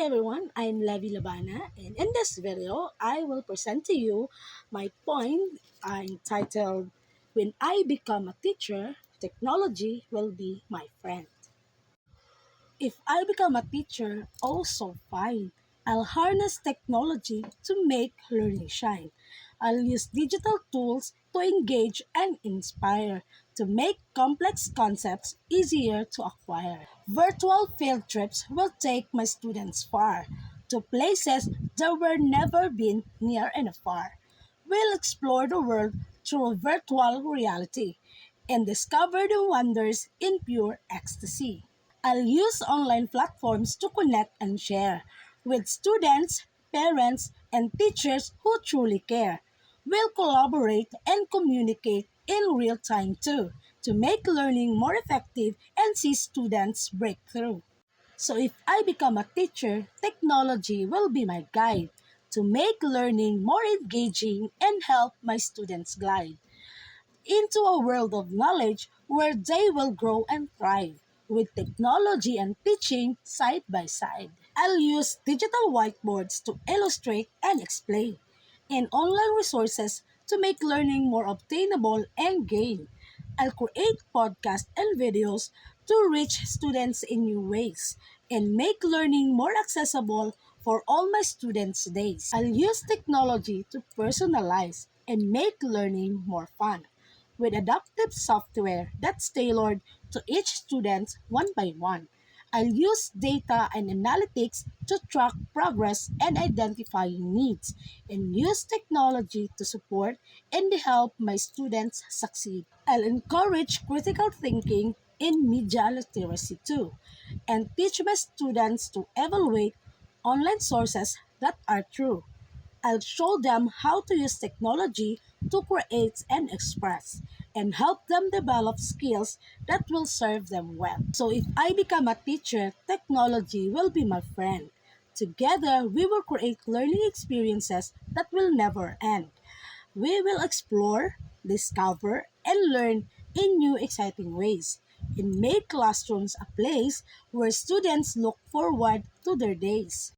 everyone, I'm Levi Labana, and in this video, I will present to you my point entitled When I Become a Teacher, Technology Will Be My Friend. If I become a teacher, oh so fine. I'll harness technology to make learning shine. I'll use digital tools to engage and inspire, to make complex concepts easier to acquire. Virtual field trips will take my students far, to places that were never been near and far. We'll explore the world through virtual reality and discover the wonders in pure ecstasy. I'll use online platforms to connect and share with students, parents, and teachers who truly care. We'll collaborate and communicate in real time too to make learning more effective and see students break through. So if I become a teacher, technology will be my guide to make learning more engaging and help my students glide into a world of knowledge where they will grow and thrive with technology and teaching side by side. I'll use digital whiteboards to illustrate and explain, and online resources to make learning more obtainable and gain. I'll create podcasts and videos to reach students in new ways and make learning more accessible for all my students' days. I'll use technology to personalize and make learning more fun with adaptive software that's tailored to each student one by one. I'll use data and analytics to track progress and identify needs, and use technology to support and help my students succeed. I'll encourage critical thinking in media literacy too, and teach my students to evaluate online sources that are true. I'll show them how to use technology to create and express, and help them develop skills that will serve them well. So if I become a teacher, technology will be my friend. Together, we will create learning experiences that will never end. We will explore, discover, and learn in new exciting ways, and make classrooms a place where students look forward to their days.